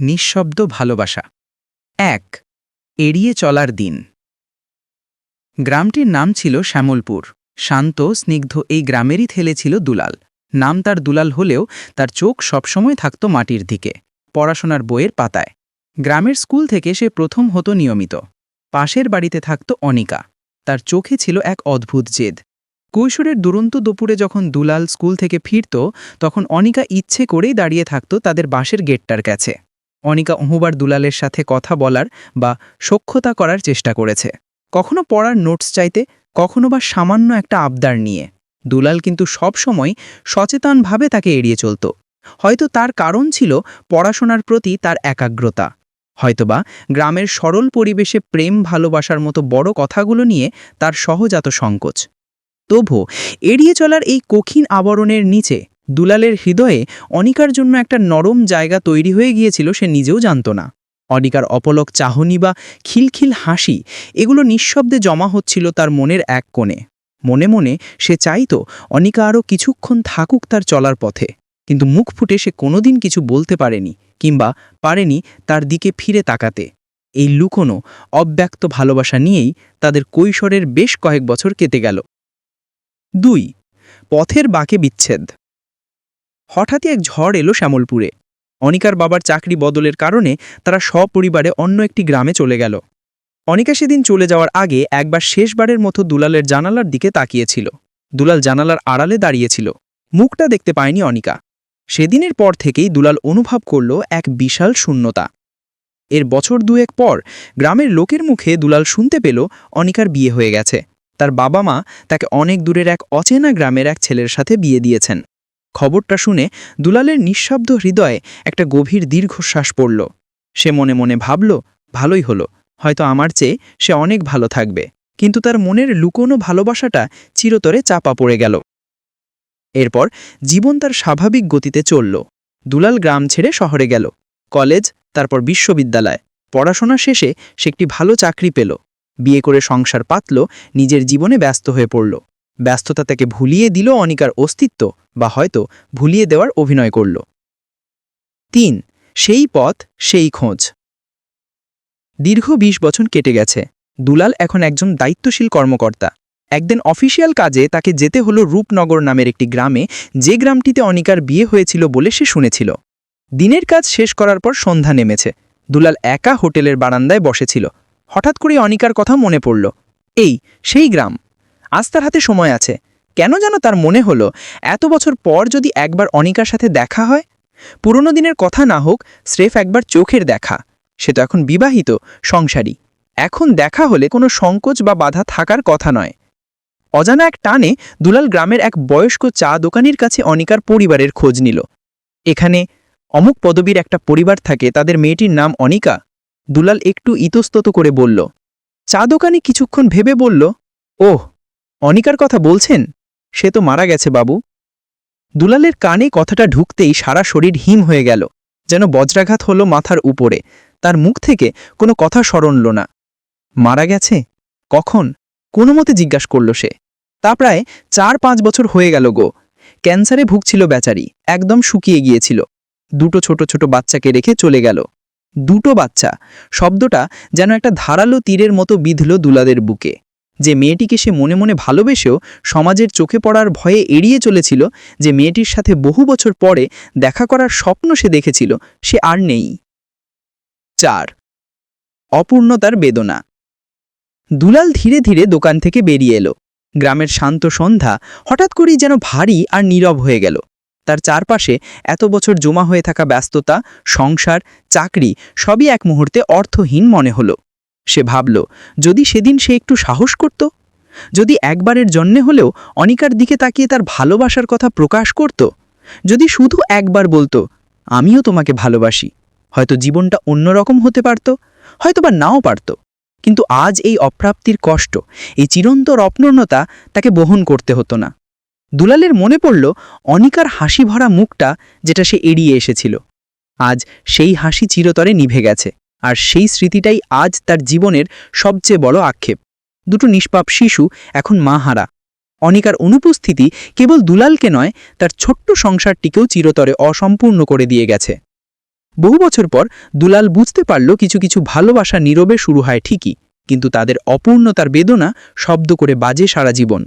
নিঃশব্দ ভালোবাসা। ১. এড়িয়ে চলার দিন। গ্রামটির নাম ছিল শ্যামলপুর। শান্ত স্নিগ্ধ এই গ্রামেরই ছেলে ছিল দুলাল। নাম তার দুলাল হলেও তার চোখ সবসময় থাকত মাটির দিকে, পড়াশোনার বইয়ের পাতায়। গ্রামের স্কুল থেকে সে প্রথম হতো নিয়মিত। পাশের বাড়িতে থাকত অনিকা। তার চোখে ছিল এক অদ্ভুত জেদ। কৈশোরের দুরন্ত দুপুরে যখন দুলাল স্কুল থেকে ফিরত, তখন অনিকা ইচ্ছে করেই দাঁড়িয়ে থাকত তাদের বাসের গেটটার কাছে। অনিকা অহুবার দুলালের সাথে কথা বলার বা সখ্যতা করার চেষ্টা করেছে, কখনো পড়ার নোটস চাইতে, কখনো বা সামান্য একটা আবদার নিয়ে। দুলাল কিন্তু সবসময় সচেতনভাবে তাকে এড়িয়ে চলত। হয়তো তার কারণ ছিল পড়াশোনার প্রতি তার একাগ্রতা, হয়তোবা গ্রামের সরল পরিবেশে প্রেম ভালোবাসার মতো বড় কথাগুলো নিয়ে তার সহজাত সংকোচ। তবু এড়িয়ে চলার এই কঠিন আবরণের নিচে দুলালের হৃদয়ে অনিকার জন্য একটা নরম জায়গা তৈরি হয়ে গিয়েছিল, সে নিজেও জানত না। অনিকার অপলক চাহনি বা খিলখিল হাসি, এগুলো নিঃশব্দে জমা হচ্ছিল তার মনের এক কোণে। মনে মনে সে চাইত অনিকা আরও কিছুক্ষণ থাকুক তার চলার পথে, কিন্তু মুখ ফুটে সে কোনোদিন কিছু বলতে পারেনি, কিংবা পারেনি তার দিকে ফিরে তাকাতে। এই লুকোনো অব্যক্ত ভালোবাসা নিয়েই তাদের কৈশোরের বেশ কয়েক বছর কেটে গেল। ২. পথের বাঁকে বিচ্ছেদ। হঠাৎই এক ঝড় এলো শ্যামলপুরে। অনিকার বাবার চাকরি বদলের কারণে তারা সপরিবারে অন্য একটি গ্রামে চলে গেল। অনিকা সেদিন চলে যাওয়ার আগে একবার শেষবারের মতো দুলালের জানালার দিকে তাকিয়েছিল। দুলাল জানালার আড়ালে দাঁড়িয়েছিল, মুখটা দেখতে পায়নি অনিকা। সেদিনের পর থেকেই দুলাল অনুভব করল এক বিশাল শূন্যতা। এর বছর দুয়েক পর গ্রামের লোকের মুখে দুলাল শুনতে পেল অনিকার বিয়ে হয়ে গেছে। তার বাবা মা তাকে অনেক দূরের এক অচেনা গ্রামের এক ছেলের সাথে বিয়ে দিয়েছেন। খবরটা শুনে দুলালের নিঃশব্দ হৃদয়ে একটা গভীর দীর্ঘশ্বাস পড়ল। সে মনে মনে ভাবল, ভালোই হলো, হয়তো আমার চেয়ে সে অনেক ভালো থাকবে। কিন্তু তার মনের লুকোনো ভালোবাসাটা চিরতরে চাপা পড়ে গেল। এরপর জীবন তার স্বাভাবিক গতিতে চলল। দুলাল গ্রাম ছেড়ে শহরে গেল। কলেজ, তারপর বিশ্ববিদ্যালয়। পড়াশোনা শেষে সে একটি ভালো চাকরি পেল। বিয়ে করে সংসার পাতল, নিজের জীবনে ব্যস্ত হয়ে পড়ল। ব্যস্ততা তাকে ভুলিয়ে দিল অনিকার অস্তিত্ব, বা হয়তো ভুলিয়ে দেওয়ার অভিনয় করল। ৩. সেই পথ, সেই খোঁজ। দীর্ঘ ২০ বছর কেটে গেছে। দুলাল এখন একজন দায়িত্বশীল কর্মকর্তা। একদিন অফিসিয়াল কাজে তাকে যেতে হলো রূপনগর নামের একটি গ্রামে, যে গ্রামটিতে অনিকার বিয়ে হয়েছিল বলে সে শুনেছিল। দিনের কাজ শেষ করার পর সন্ধ্যা নেমেছে। দুলাল একা হোটেলের বারান্দায় বসেছিল। হঠাৎ করে অনিকার কথা মনে পড়ল। এই সেই গ্রাম, আজ তার হাতে সময় আছে। কেন যেন তার মনে হলো, এত বছর পর যদি একবার অনিকার সাথে দেখা হয়, পুরনো দিনের কথা না হোক, স্রেফ একবার চোখের দেখা। সে তো এখন বিবাহিত, সংসারী। এখন দেখা হলে কোনো সংকোচ বা বাধা থাকার কথা নয়। অজানা এক টানে দুলাল গ্রামের এক বয়স্ক চা দোকানির কাছে অনিকার পরিবারের খোঁজ নিল। এখানে অমুক পদবীর একটা পরিবার থাকে, তাদের মেয়েটির নাম অনিকা। দুলাল একটু ইতস্তত করে বলল। চা দোকানি কিছুক্ষণ ভেবে বলল, ওহ, অনিকার কথা বলছেন? সে তো মারা গেছে বাবু। দুলালের কানে কথাটা ঢুকতেই সারা শরীর হিম হয়ে গেল, যেন বজ্রাঘাত হলো মাথার উপরে। তার মুখ থেকে কোনো কথা সরণল না। মারা গেছে? কখন? কোনো মতে জিজ্ঞাসা করল সে। তা প্রায় ৪-৫ বছর হয়ে গেল গো। ক্যান্সারে ভুগছিল বেচারি, একদম শুকিয়ে গিয়েছিল। দুটো ছোট ছোট বাচ্চাকে রেখে চলে গেল। দুটো বাচ্চা শব্দটা যেন একটা ধারালো তীরের মতো বিঁধল দুলালের বুকে। যে মেয়েটিকে সে মনে মনে ভালোবেসেও সমাজের চোখে পড়ার ভয়ে এড়িয়ে চলেছিল, যে মেয়েটির সাথে বহু বছর পরে দেখা করার স্বপ্ন সে দেখেছিল, সে আর নেই। ৪. অপূর্ণতার বেদনা। দুলাল ধীরে ধীরে দোকান থেকে বেরিয়ে এলো। গ্রামের শান্ত সন্ধ্যা হঠাৎ করেই যেন ভারী আর নীরব হয়ে গেল। তার চারপাশে এত বছর জমা হয়ে থাকা ব্যস্ততা, সংসার, চাকরি, সবই এক মুহূর্তে অর্থহীন মনে হলো। সে ভাবল, যদি সেদিন সে একটু সাহস করত, যদি একবারের জন্যে হলেও অনিকার দিকে তাকিয়ে তার ভালোবাসার কথা প্রকাশ করত, যদি শুধু একবার বলতো, আমিও তোমাকে ভালোবাসি, হয়তো জীবনটা অন্যরকম হতে পারত, হয়তোবা নাও পারত। কিন্তু আজ এই অপ্রাপ্তির কষ্ট, এই চিরন্তর অপূর্ণতা তাকে বহন করতে হতো না। দুলালের মনে পড়ল অনিকার হাসি ভরা মুখটা, যেটা সে এড়িয়ে এসেছিল। আজ সেই হাসি চিরতরে নিভে গেছে, আর সেই স্মৃতিটাই আজ তার জীবনের সবচেয়ে বড় আক্ষেপ। দুটো নিষ্পাপ শিশু এখন মাহারা। অনিকার অনুপস্থিতি কেবল দুলালকে নয়, তার ছোট্ট সংসারটিকেও চিরতরে অসম্পূর্ণ করে দিয়ে গেছে। বহু বছর পর দুলাল বুঝতে পারল কিছু কিছু ভালোবাসা নীরবে শুরু হয় ঠিকই, কিন্তু তাদের অপূর্ণতার বেদনা শব্দ করে বাজে সারা জীবন।